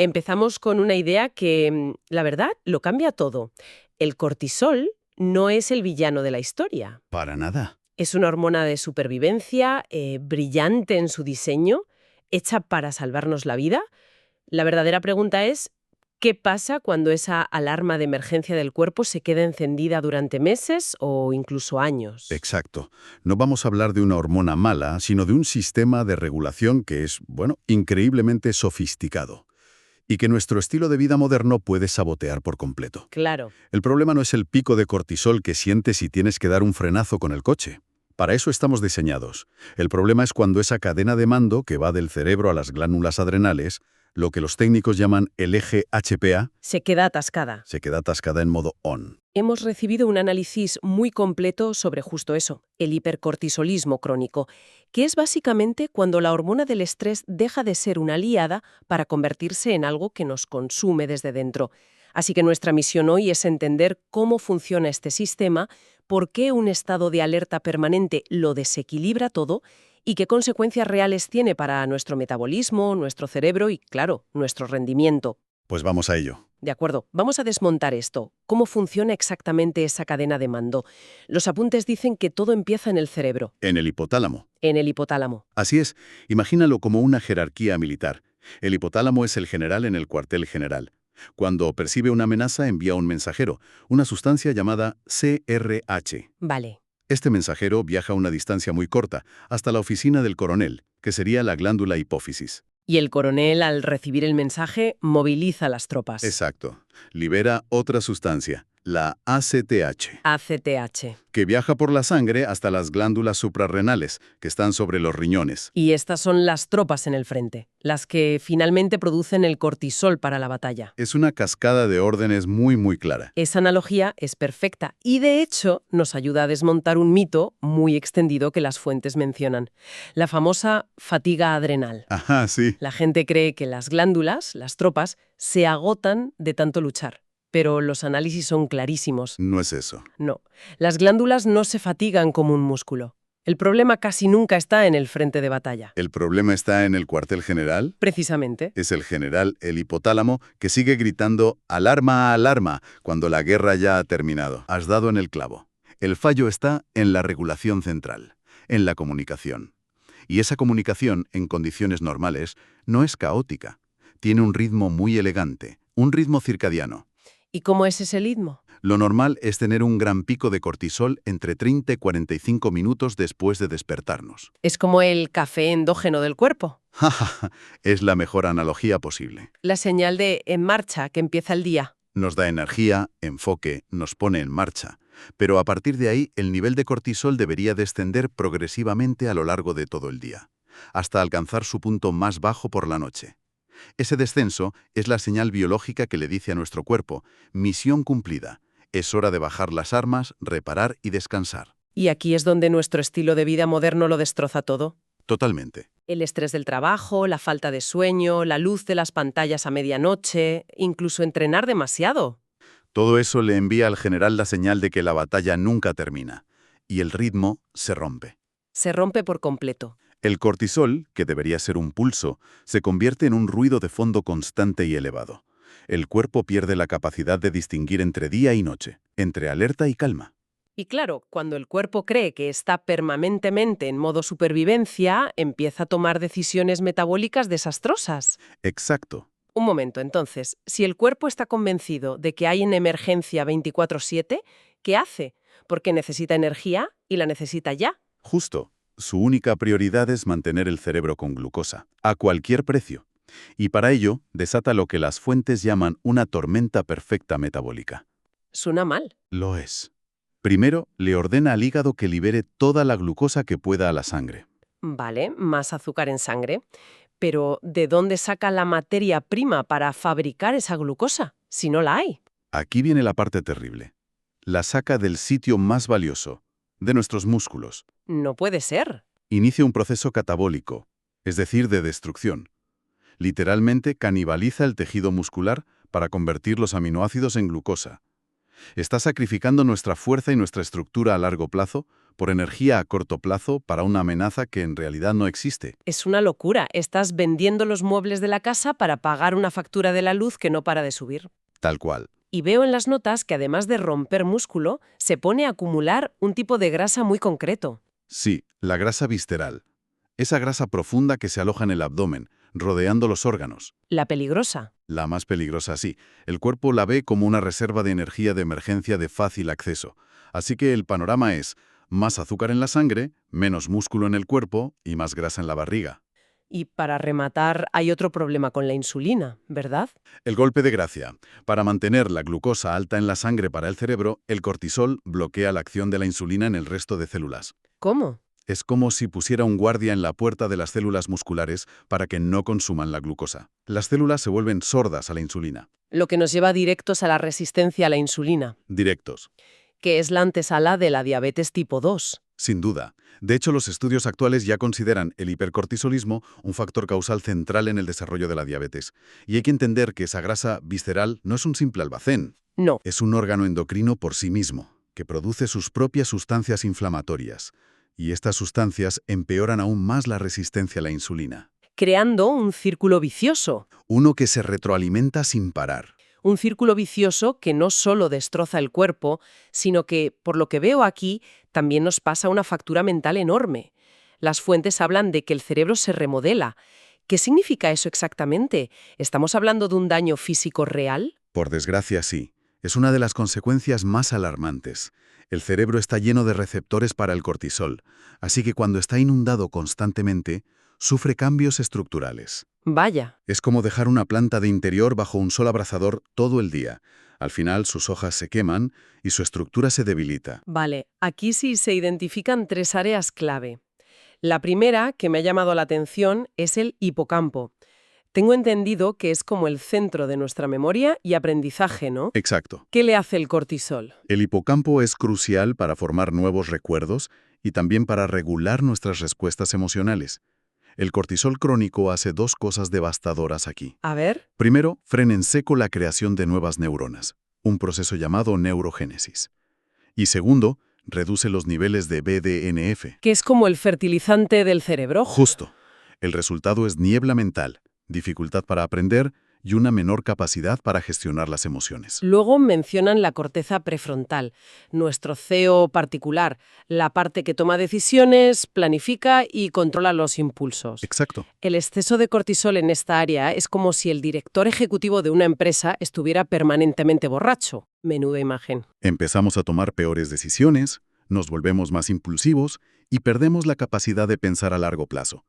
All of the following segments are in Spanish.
Empezamos con una idea que, la verdad, lo cambia todo. El cortisol no es el villano de la historia. Para nada. Es una hormona de supervivencia, brillante en su diseño, hecha para salvarnos la vida. La verdadera pregunta es, ¿qué pasa cuando esa alarma de emergencia del cuerpo se queda encendida durante meses o incluso años? Exacto. No vamos a hablar de una hormona mala, sino de un sistema de regulación que es, bueno, increíblemente sofisticado y que nuestro estilo de vida moderno puede sabotear por completo. Claro. El problema no es el pico de cortisol que sientes si tienes que dar un frenazo con el coche. Para eso estamos diseñados. El problema es cuando esa cadena de mando que va del cerebro a las glándulas adrenales, lo que los técnicos llaman el eje HPA, Se queda atascada. se queda atascada en modo on. Hemos recibido un análisis muy completo sobre justo eso, el hipercortisolismo crónico, que es básicamente cuando la hormona del estrés deja de ser una aliada para convertirse en algo que nos consume desde dentro. Así que nuestra misión hoy es entender cómo funciona este sistema, por qué un estado de alerta permanente lo desequilibra todo y qué consecuencias reales tiene para nuestro metabolismo, nuestro cerebro y, claro, nuestro rendimiento. Pues vamos a ello. De acuerdo, vamos a desmontar esto. ¿Cómo funciona exactamente esa cadena de mando? Los apuntes dicen que todo empieza en el cerebro, En el hipotálamo. en el hipotálamo. Así es, imagínalo como una jerarquía militar. El hipotálamo es el general en el cuartel general. Cuando percibe una amenaza, envía un mensajero, una sustancia llamada CRH. Vale. Este mensajero viaja a una distancia muy corta, hasta la oficina del coronel, que sería la glándula hipófisis. Y el coronel, al recibir el mensaje, moviliza las tropas. Exacto. Libera otra sustancia, la ACTH, ACTH. que viaja por la sangre hasta las glándulas suprarrenales, que están sobre los riñones. Y estas son las tropas en el frente, las que finalmente producen el cortisol para la batalla. Es una cascada de órdenes muy clara. Esa analogía es perfecta y, de hecho, nos ayuda a desmontar un mito muy extendido que las fuentes mencionan, la famosa fatiga adrenal. Ajá, sí. La gente cree que las glándulas, las tropas, se agotan de tanto luchar. Pero los análisis son clarísimos. No es eso. No, las glándulas no se fatigan como un músculo. El problema casi nunca está en el frente de batalla. El problema está en el cuartel general. Precisamente. Es el general, el hipotálamo, que sigue gritando «alarma, alarma» cuando la guerra ya ha terminado. Has dado en el clavo. El fallo está en la regulación central, en la comunicación. Y esa comunicación, en condiciones normales, no es caótica. Tiene un ritmo muy elegante, un ritmo circadiano. ¿Y cómo es ese ritmo? Lo normal es tener un gran pico de cortisol entre 30 y 45 minutos después de despertarnos. Es como el café endógeno del cuerpo. Es la mejor analogía posible. La señal de en marcha que empieza el día. Nos da energía, enfoque, nos pone en marcha. Pero a partir de ahí, el nivel de cortisol debería descender progresivamente a lo largo de todo el día, hasta alcanzar su punto más bajo por la noche. Ese descenso es la señal biológica que le dice a nuestro cuerpo, misión cumplida, es hora de bajar las armas, reparar y descansar. Y aquí es donde nuestro estilo de vida moderno lo destroza todo. Totalmente. El estrés del trabajo, la falta de sueño, la luz de las pantallas a medianoche, incluso entrenar demasiado. Todo eso le envía al general la señal de que la batalla nunca termina, y el ritmo se rompe. Se rompe por completo. El cortisol, que debería ser un pulso, se convierte en un ruido de fondo constante y elevado. El cuerpo pierde la capacidad de distinguir entre día y noche, entre alerta y calma. Y claro, cuando el cuerpo cree que está permanentemente en modo supervivencia, empieza a tomar decisiones metabólicas desastrosas. Exacto. Un momento, entonces, si el cuerpo está convencido de que hay una emergencia 24/7, ¿qué hace? Porque necesita energía y la necesita ya. Justo. Su única prioridad es mantener el cerebro con glucosa, a cualquier precio. Y para ello, desata lo que las fuentes llaman una tormenta perfecta metabólica. Suena mal. Lo es. Primero, le ordena al hígado que libere toda la glucosa que pueda a la sangre. Vale, más azúcar en sangre. Pero, ¿de dónde saca la materia prima para fabricar esa glucosa, si no la hay? Aquí viene la parte terrible. La saca del sitio más valioso, de nuestros músculos. No puede ser. Inicia un proceso catabólico, es decir, de destrucción. Literalmente canibaliza el tejido muscular para convertir los aminoácidos en glucosa. Está sacrificando nuestra fuerza y nuestra estructura a largo plazo por energía a corto plazo para una amenaza que en realidad no existe. Es una locura. Estás vendiendo los muebles de la casa para pagar una factura de la luz que no para de subir. Tal cual. Y veo en las notas que además de romper músculo, se pone a acumular un tipo de grasa muy concreto. Sí, la grasa visceral. Esa grasa profunda que se aloja en el abdomen, rodeando los órganos. La peligrosa. La más peligrosa, sí. El cuerpo la ve como una reserva de energía de emergencia de fácil acceso. Así que el panorama es más azúcar en la sangre, menos músculo en el cuerpo y más grasa en la barriga. Y para rematar, hay otro problema con la insulina, ¿verdad? El golpe de gracia. Para mantener la glucosa alta en la sangre para el cerebro, el cortisol bloquea la acción de la insulina en el resto de células. ¿Cómo? Es como si pusiera un guardia en la puerta de las células musculares para que no consuman la glucosa. Las células se vuelven sordas a la insulina. Lo que nos lleva directos a la resistencia a la insulina, Directos. que es la antesala de la diabetes tipo 2. Sin duda. De hecho, los estudios actuales ya consideran el hipercortisolismo un factor causal central en el desarrollo de la diabetes. Y hay que entender que esa grasa visceral no es un simple almacén. No. Es un órgano endocrino por sí mismo, que produce sus propias sustancias inflamatorias. Y estas sustancias empeoran aún más la resistencia a la insulina. Creando un círculo vicioso. Uno que se retroalimenta sin parar. Un círculo vicioso que no solo destroza el cuerpo, sino que, por lo que veo aquí, también nos pasa una factura mental enorme. Las fuentes hablan de que el cerebro se remodela. ¿Qué significa eso exactamente? ¿Estamos hablando de un daño físico real? Por desgracia, sí. Es una de las consecuencias más alarmantes. El cerebro está lleno de receptores para el cortisol, así que cuando está inundado constantemente, sufre cambios estructurales. Vaya. Es como dejar una planta de interior bajo un sol abrasador todo el día. Al final, sus hojas se queman y su estructura se debilita. Vale, aquí sí se identifican tres áreas clave. La primera, que me ha llamado la atención, es el hipocampo. Tengo entendido que es como el centro de nuestra memoria y aprendizaje, ¿no? Exacto. ¿Qué le hace el cortisol? El hipocampo es crucial para formar nuevos recuerdos y también para regular nuestras respuestas emocionales. El cortisol crónico hace dos cosas devastadoras aquí. A ver. Primero, frena en seco la creación de nuevas neuronas, un proceso llamado neurogénesis. Y segundo, reduce los niveles de BDNF. Que es como el fertilizante del cerebro. Justo. El resultado es niebla mental, dificultad para aprender y una menor capacidad para gestionar las emociones. Luego mencionan la corteza prefrontal, nuestro CEO particular, la parte que toma decisiones, planifica y controla los impulsos. Exacto. El exceso de cortisol en esta área es como si el director ejecutivo de una empresa estuviera permanentemente borracho. Menuda imagen. Empezamos a tomar peores decisiones, nos volvemos más impulsivos y perdemos la capacidad de pensar a largo plazo.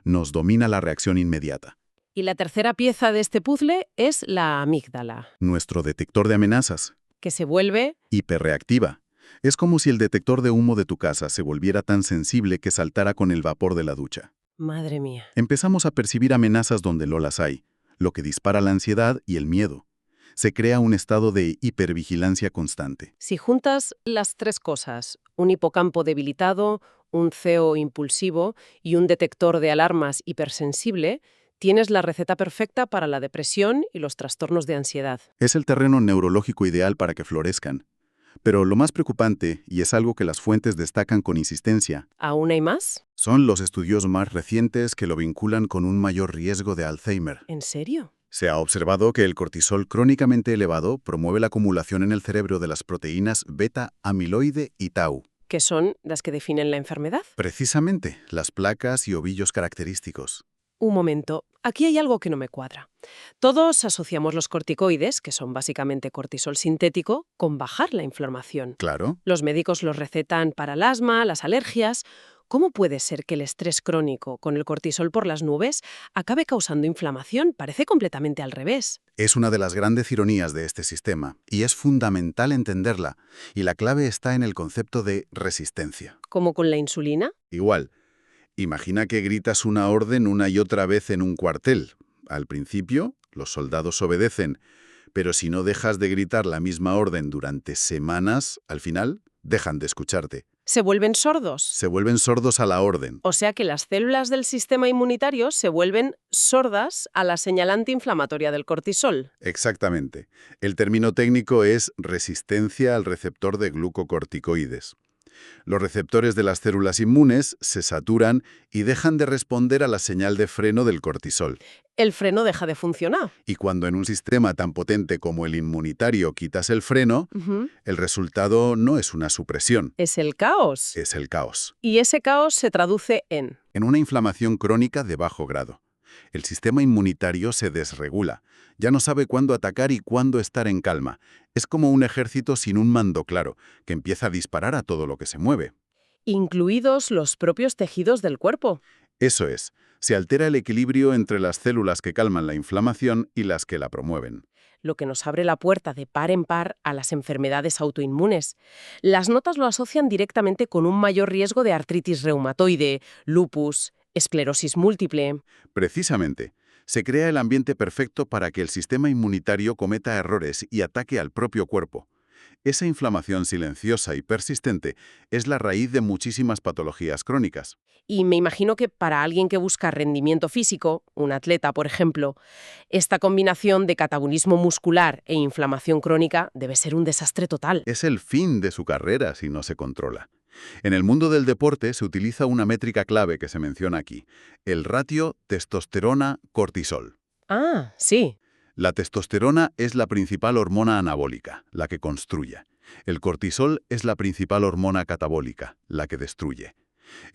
Nos domina la reacción inmediata. Y la tercera pieza de este puzzle es la amígdala, Nuestro detector de amenazas, que se vuelve... hiperreactiva. Es como si el detector de humo de tu casa se volviera tan sensible que saltara con el vapor de la ducha. Madre mía. Empezamos a percibir amenazas donde no las hay, lo que dispara la ansiedad y el miedo. Se crea un estado de hipervigilancia constante. Si juntas las tres cosas, un hipocampo debilitado, un CEO impulsivo y un detector de alarmas hipersensible, tienes la receta perfecta para la depresión y los trastornos de ansiedad. Es el terreno neurológico ideal para que florezcan. Pero lo más preocupante, y es algo que las fuentes destacan con insistencia, ¿Aún hay más? son los estudios más recientes que lo vinculan con un mayor riesgo de Alzheimer. ¿En serio? Se ha observado que el cortisol crónicamente elevado promueve la acumulación en el cerebro de las proteínas beta-amiloide y tau. ¿Qué son las que definen la enfermedad? Precisamente, las placas y ovillos característicos. Un momento, aquí hay algo que no me cuadra. Todos asociamos los corticoides, que son básicamente cortisol sintético, con bajar la inflamación. Claro. Los médicos los recetan para el asma, las alergias. ¿Cómo puede ser que el estrés crónico, con el cortisol por las nubes, acabe causando inflamación? Parece completamente al revés. Es una de las grandes ironías de este sistema, y es fundamental entenderla. Y la clave está en el concepto de resistencia. ¿Como con la insulina? Igual. Imagina que gritas una orden una y otra vez en un cuartel. Al principio, los soldados obedecen, pero si no dejas de gritar la misma orden durante semanas, al final, dejan de escucharte. ¿Se vuelven sordos? Se vuelven sordos a la orden. O sea que las células del sistema inmunitario se vuelven sordas a la señalante inflamatoria del cortisol. Exactamente. El término técnico es resistencia al receptor de glucocorticoides. Los receptores de las células inmunes se saturan y dejan de responder a la señal de freno del cortisol. El freno deja de funcionar. Y cuando en un sistema tan potente como el inmunitario quitas el freno, Ujú. el resultado no es una supresión, Es el caos. es el caos. Y ese caos se traduce En una inflamación crónica de bajo grado. El sistema inmunitario se desregula. Ya no sabe cuándo atacar y cuándo estar en calma. Es como un ejército sin un mando claro, que empieza a disparar a todo lo que se mueve. incluidos los propios tejidos del cuerpo. Eso es, se altera el equilibrio entre las células que calman la inflamación y las que la promueven. Lo que nos abre la puerta de par en par a las enfermedades autoinmunes. Las notas lo asocian directamente con un mayor riesgo de artritis reumatoide, lupus, esclerosis múltiple. Precisamente, se crea el ambiente perfecto para que el sistema inmunitario cometa errores y ataque al propio cuerpo. Esa inflamación silenciosa y persistente es la raíz de muchísimas patologías crónicas. Y me imagino que para alguien que busca rendimiento físico, un atleta, por ejemplo, esta combinación de catabolismo muscular e inflamación crónica debe ser un desastre total. Es el fin de su carrera si no se controla. En el mundo del deporte se utiliza una métrica clave que se menciona aquí, el ratio testosterona-cortisol. Ah, sí. La testosterona es la principal hormona anabólica, la que construye. El cortisol es la principal hormona catabólica, la que destruye.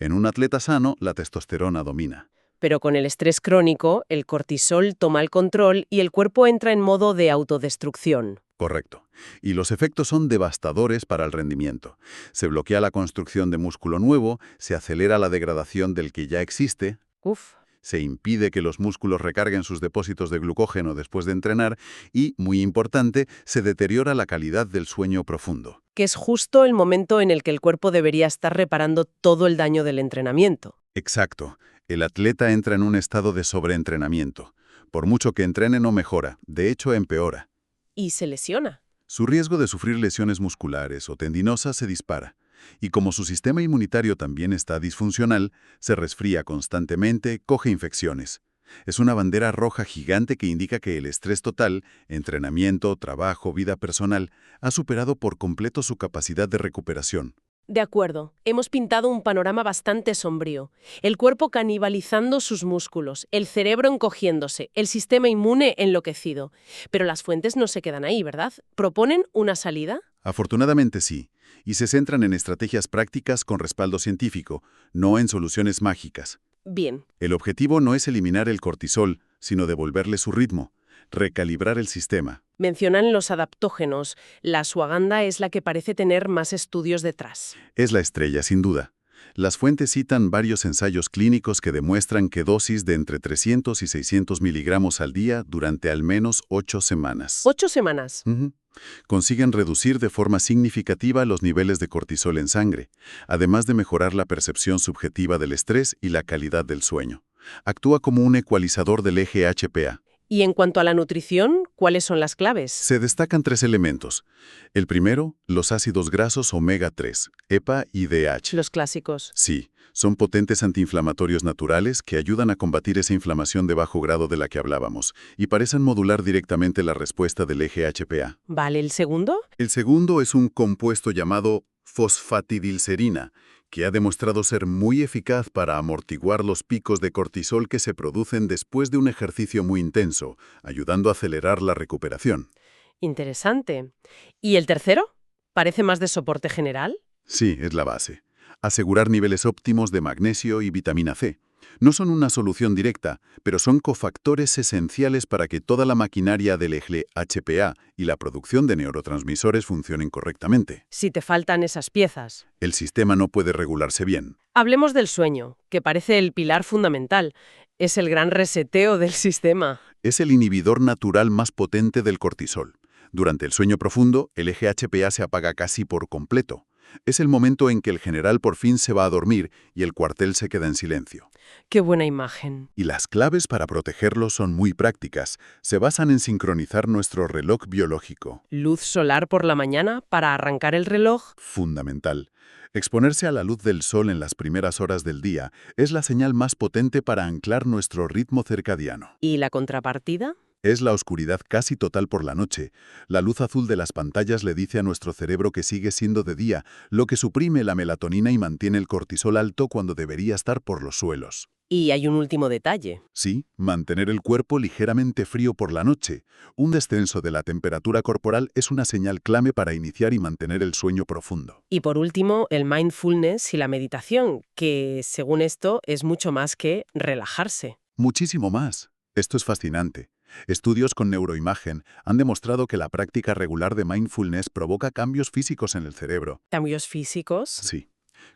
En un atleta sano, la testosterona domina. Pero con el estrés crónico, el cortisol toma el control y el cuerpo entra en modo de autodestrucción. Correcto. Y los efectos son devastadores para el rendimiento. Se bloquea la construcción de músculo nuevo, se acelera la degradación del que ya existe, Uf. se impide que los músculos recarguen sus depósitos de glucógeno después de entrenar y, muy importante, se deteriora la calidad del sueño profundo. Que es justo el momento en el que el cuerpo debería estar reparando todo el daño del entrenamiento. Exacto. El atleta entra en un estado de sobreentrenamiento. Por mucho que entrene no mejora, de hecho empeora. Y se lesiona. Su riesgo de sufrir lesiones musculares o tendinosas se dispara. Y como su sistema inmunitario también está disfuncional, se resfría constantemente, coge infecciones. Es una bandera roja gigante que indica que el estrés total, entrenamiento, trabajo, vida personal, ha superado por completo su capacidad de recuperación. De acuerdo, hemos pintado un panorama bastante sombrío. El cuerpo canibalizando sus músculos, el cerebro encogiéndose, el sistema inmune enloquecido. Pero las fuentes no se quedan ahí, ¿verdad? ¿Proponen una salida? Afortunadamente sí, y se centran en estrategias prácticas con respaldo científico, no en soluciones mágicas. Bien. El objetivo no es eliminar el cortisol, sino devolverle su ritmo, recalibrar el sistema. Mencionan los adaptógenos. La ashwagandha es la que parece tener más estudios detrás. Es la estrella, sin duda. Las fuentes citan varios ensayos clínicos que demuestran que dosis de entre 300 y 600 miligramos al día durante al menos 8 semanas. 8 semanas. Consiguen reducir de forma significativa los niveles de cortisol en sangre, además de mejorar la percepción subjetiva del estrés y la calidad del sueño. Actúa como un ecualizador del eje HPA. Y en cuanto a la nutrición, ¿cuáles son las claves? Se destacan 3 elementos. El primero, los ácidos grasos omega 3, EPA y DH. Los clásicos. Sí, son potentes antiinflamatorios naturales que ayudan a combatir esa inflamación de bajo grado de la que hablábamos y parecen modular directamente la respuesta del eje HPA. ¿Vale el segundo? El segundo es un compuesto llamado fosfatidilcerina, que ha demostrado ser muy eficaz para amortiguar los picos de cortisol que se producen después de un ejercicio muy intenso, ayudando a acelerar la recuperación. Interesante. ¿Y el tercero? ¿Parece más de soporte general? Sí, es la base. Asegurar niveles óptimos de magnesio y vitamina C. No son una solución directa, pero son cofactores esenciales para que toda la maquinaria del eje HPA y la producción de neurotransmisores funcionen correctamente. Si te faltan esas piezas. El sistema no puede regularse bien. Hablemos del sueño, que parece el pilar fundamental. Es el gran reseteo del sistema. Es el inhibidor natural más potente del cortisol. Durante el sueño profundo, el eje HPA se apaga casi por completo. Es el momento en que el general por fin se va a dormir y el cuartel se queda en silencio. Qué buena imagen. Y las claves para protegerlo son muy prácticas. Se basan en sincronizar nuestro reloj biológico. Luz solar por la mañana para arrancar el reloj. Fundamental. Exponerse a la luz del sol en las primeras horas del día es la señal más potente para anclar nuestro ritmo circadiano. ¿Y la contrapartida? Es la oscuridad casi total por la noche. La luz azul de las pantallas le dice a nuestro cerebro que sigue siendo de día, lo que suprime la melatonina y mantiene el cortisol alto cuando debería estar por los suelos. Y hay un último detalle. Sí, mantener el cuerpo ligeramente frío por la noche. Un descenso de la temperatura corporal es una señal clave para iniciar y mantener el sueño profundo. Y por último, el mindfulness y la meditación, que según esto es mucho más que relajarse. Muchísimo más. Esto es fascinante. Estudios con neuroimagen han demostrado que la práctica regular de mindfulness provoca cambios físicos en el cerebro. Cambios físicos. Sí.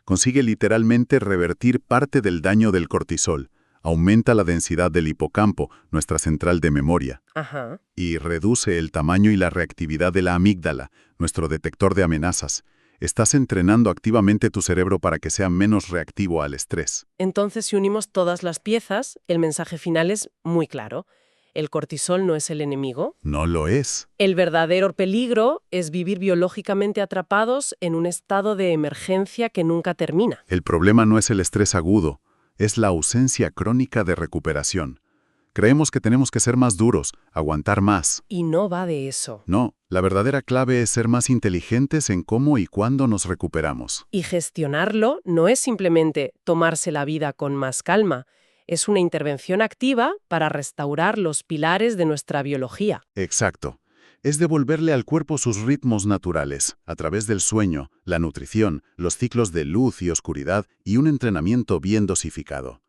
Consigue literalmente revertir parte del daño del cortisol, aumenta la densidad del hipocampo, nuestra central de memoria, Ajá. y reduce el tamaño y la reactividad de la amígdala, nuestro detector de amenazas. Estás entrenando activamente tu cerebro para que sea menos reactivo al estrés. Entonces, si unimos todas las piezas, el mensaje final es muy claro. El cortisol no es el enemigo. No lo es. El verdadero peligro es vivir biológicamente atrapados en un estado de emergencia que nunca termina. El problema no es el estrés agudo, es la ausencia crónica de recuperación. Creemos que tenemos que ser más duros, aguantar más. Y no va de eso. No, la verdadera clave es ser más inteligentes en cómo y cuándo nos recuperamos. Y gestionarlo no es simplemente tomarse la vida con más calma, es una intervención activa para restaurar los pilares de nuestra biología. Exacto. Es devolverle al cuerpo sus ritmos naturales, a través del sueño, la nutrición, los ciclos de luz y oscuridad y un entrenamiento bien dosificado.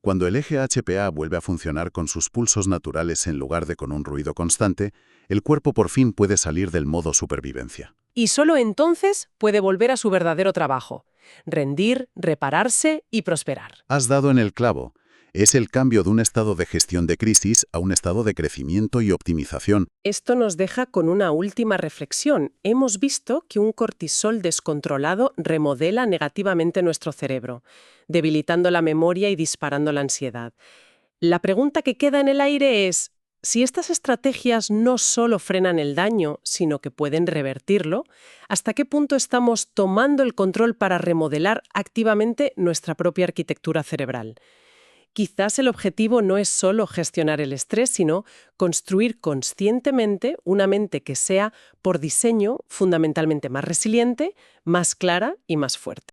Cuando el eje HPA vuelve a funcionar con sus pulsos naturales en lugar de con un ruido constante, el cuerpo por fin puede salir del modo supervivencia. Y solo entonces puede volver a su verdadero trabajo: rendir, repararse y prosperar. Has dado en el clavo. Es el cambio de un estado de gestión de crisis a un estado de crecimiento y optimización. Esto nos deja con una última reflexión. Hemos visto que un cortisol descontrolado remodela negativamente nuestro cerebro, debilitando la memoria y disparando la ansiedad. La pregunta que queda en el aire es: si estas estrategias no solo frenan el daño, sino que pueden revertirlo, ¿hasta qué punto estamos tomando el control para remodelar activamente nuestra propia arquitectura cerebral? Quizás el objetivo no es solo gestionar el estrés, sino construir conscientemente una mente que sea, por diseño, fundamentalmente más resiliente, más clara y más fuerte.